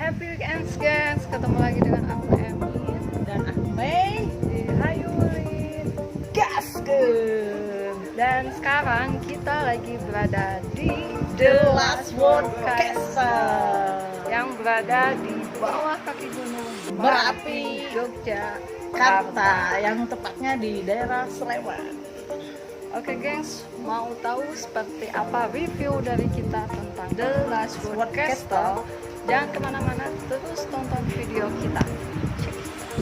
Happy Weekends guys, ketemu lagi dengan aku Emin dan aku Mei di Hayuri Gaskeun. Dan sekarang kita lagi berada di The Last Word Castle yang berada di bawah kaki gunung Merapi, Yogyakarta, yang tepatnya di daerah Sleman. Oke gengs, mau tahu seperti apa review dari kita tentang The Last Word Castle? Jangan kemana-mana, terus tonton video kita. Check it out.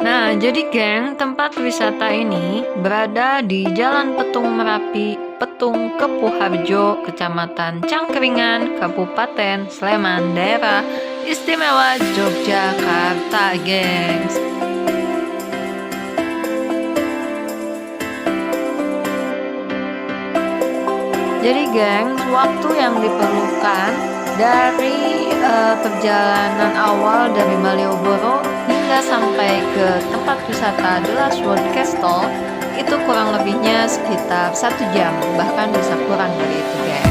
Nah, jadi geng, tempat wisata ini berada di Jalan Petung Merapi, Petung Kepuharjo, Kecamatan Cangkringan, Kabupaten Sleman, daerah istimewa Yogyakarta, gengs. Jadi gengs, waktu yang diperlukan dari perjalanan awal dari Malioboro hingga sampai ke tempat wisata The Last Word Castle itu kurang lebihnya sekitar 1 jam, bahkan bisa kurang dari itu gengs.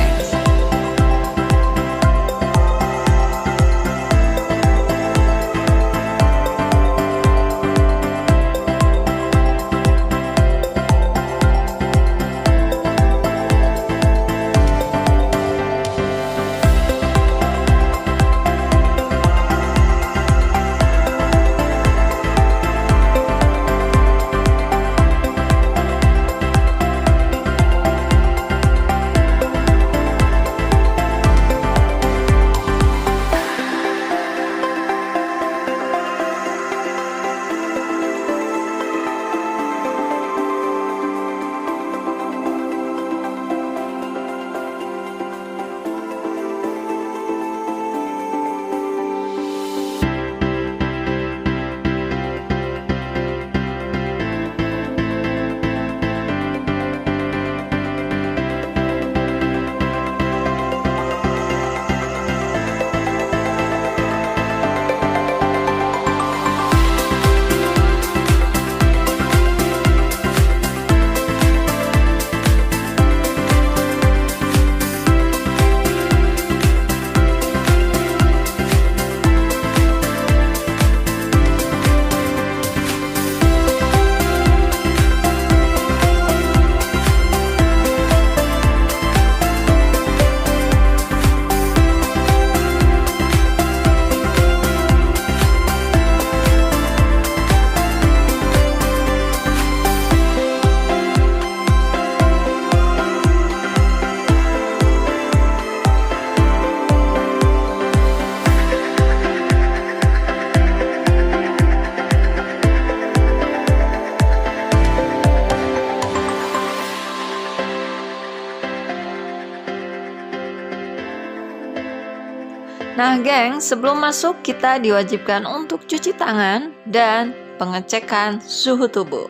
Nah geng, sebelum masuk kita diwajibkan untuk cuci tangan dan pengecekan suhu tubuh.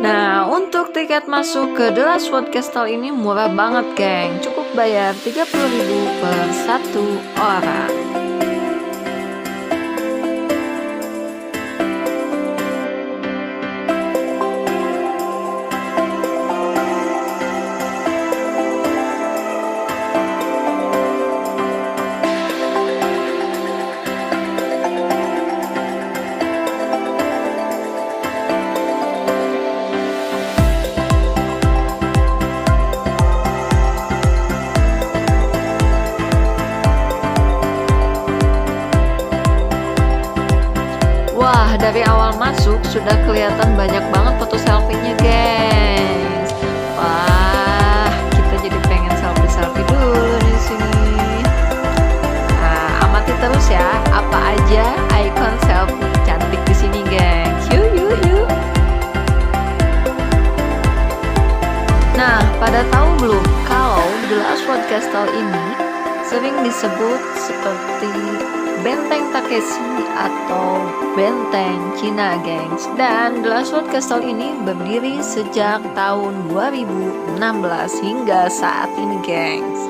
Nah, untuk tiket masuk ke The Last Word Castle ini murah banget geng, cukup bayar 30.000 per 1 orang. Wah, dari awal masuk sudah kelihatan banyak banget foto selfie-nya, gengs. Wah, kita jadi pengen selfie dulu di sini. Nah, amati terus ya, apa aja ikon selfie cantik di sini, gengs. Yuk. Nah, pada tahu belum kalau The Last Word Castle ini sering disebut seperti Benteng Takeshi atau Benteng Cina, gengs. Dan The Last Word Castle ini berdiri sejak tahun 2016 hingga saat ini, gengs.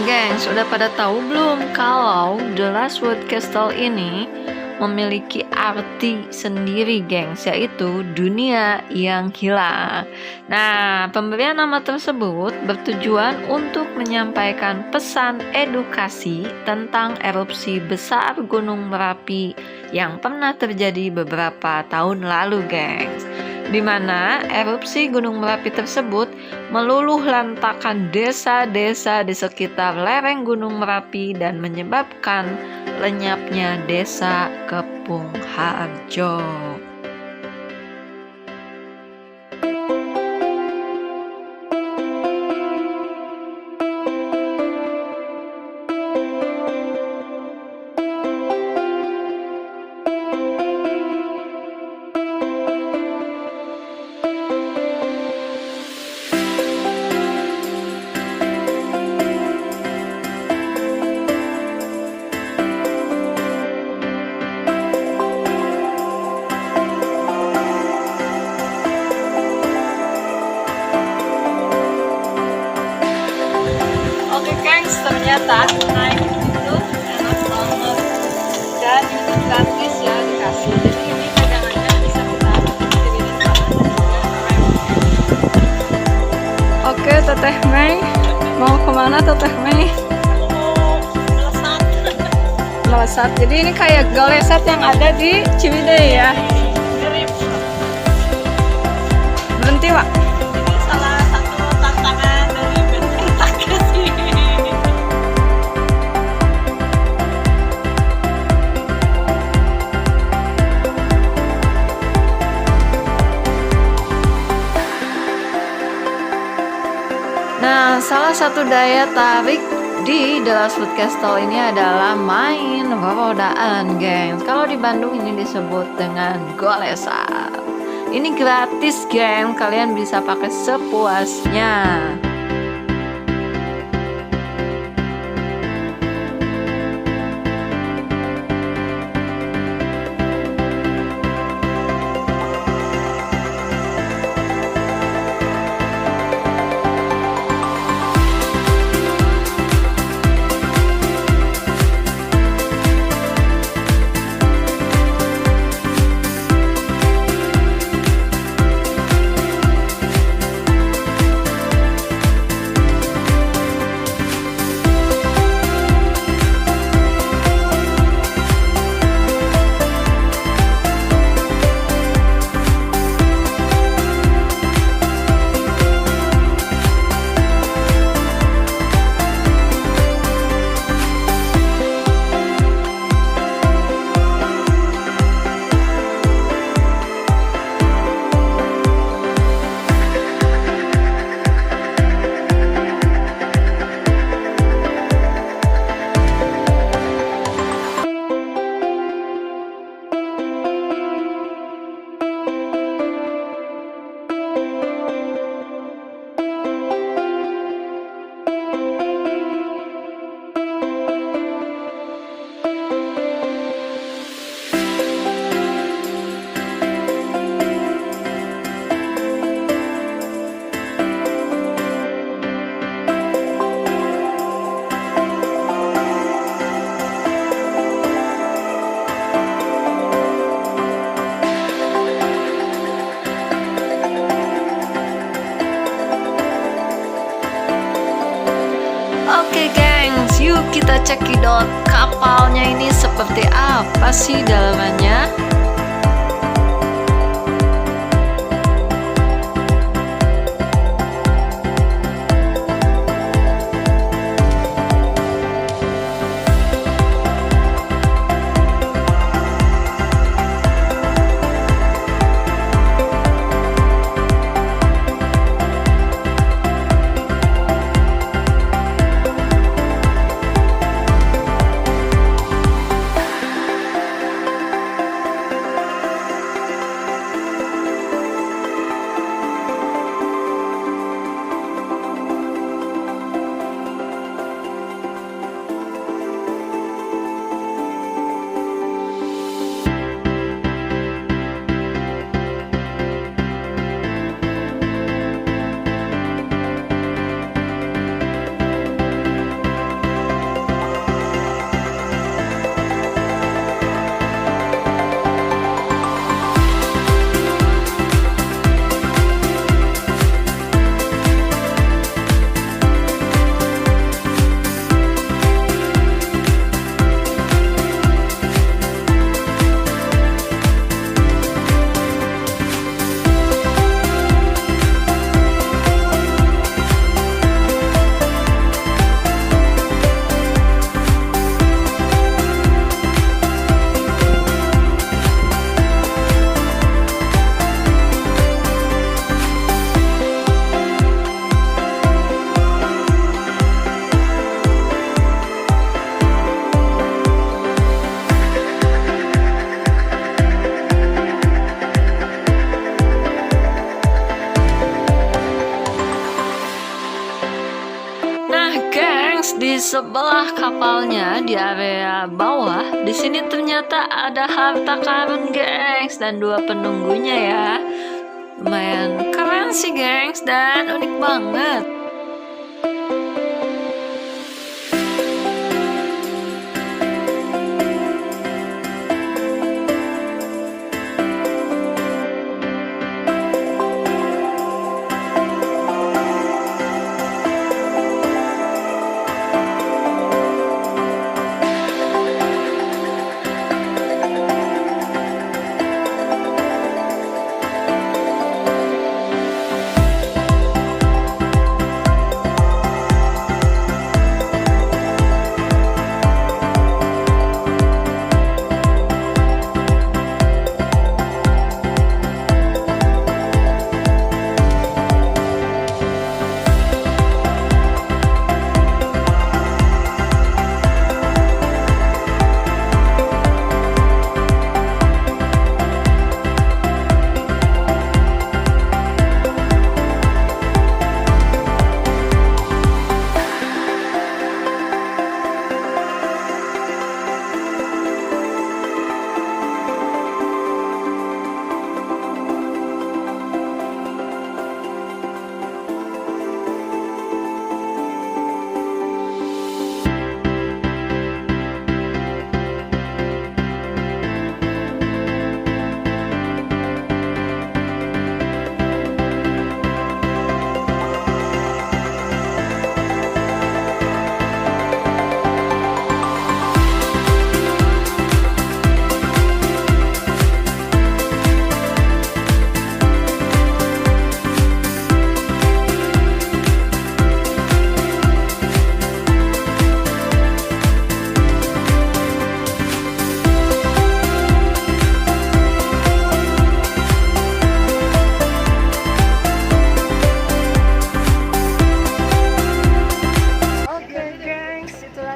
gengs, udah pada tahu belum kalau The Last Word Castle ini memiliki arti sendiri gengs, yaitu dunia yang hilang. Nah, pemberian nama tersebut bertujuan untuk menyampaikan pesan edukasi tentang erupsi besar Gunung Merapi yang pernah terjadi beberapa tahun lalu gengs, di mana erupsi Gunung Merapi tersebut meluluh lantakan desa-desa di sekitar lereng Gunung Merapi dan menyebabkan lenyapnya desa Kepung Harjo. Oke guys, ternyata naik itu enak banget dan itu gratis ya dikasih. Jadi ini dagangannya bisa kita kirimin banget. Oke, Teteh Mei mau kemana Teteh Mei? Melesat. Jadi ini kayak Galesat yang ada di Ciwidey ya. Berhenti Pak. Ini salah satu tantangan dari BMKG sih. Nah, salah satu daya tarik di The Last Word Castle ini adalah main rodaan, gengs. Kalau di Bandung ini disebut dengan golesan. Ini gratis, geng. Kalian bisa pakai sepuasnya. Oke gengs, yuk kita cekidot kapalnya ini seperti apa sih dalamannya. sebelah kapalnya di area bawah, di sini ternyata ada harta karun, gengs, dan 2 penunggunya ya. Lumayan keren sih, gengs, dan unik banget.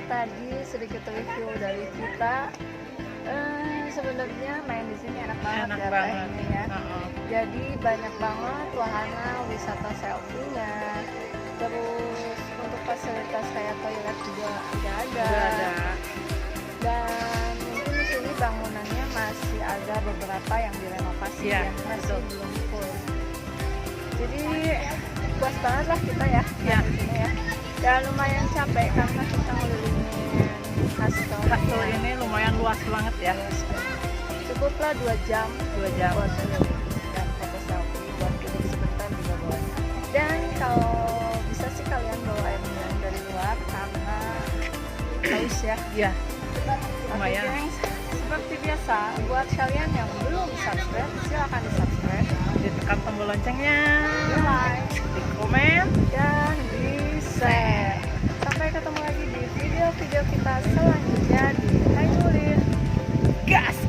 Tadi sedikit review dari kita. Sebenarnya main di sini enak banget Enak ya banget. Teh, ya. Jadi banyak banget wahana wisata selfie-nya. Terus untuk fasilitas kayak toilet juga ada. Dan mungkin di sini bangunannya masih ada beberapa yang direnovasi Iya, ya, masih betul. belum full. Jadi puas banget lah kita ya, Iya. di sini ya. Ya lumayan capek karena kita ngelilingin Kastil ini lumayan luas banget ya. Cukuplah 2 jam 2 jam. buat keliling dan foto selfie, buat duduk sebentar juga boleh. Dan kalau bisa sih kalian bawa air minum dari luar karena haus ya. Iya, Oke, lumayan. gengs, seperti biasa buat kalian yang belum subscribe silahkan di subscribe, Ditekan tombol loncengnya, di like, di komen. dan di share. Sampai ketemu lagi di video-video kita selanjutnya di Hai Ulin. Gas!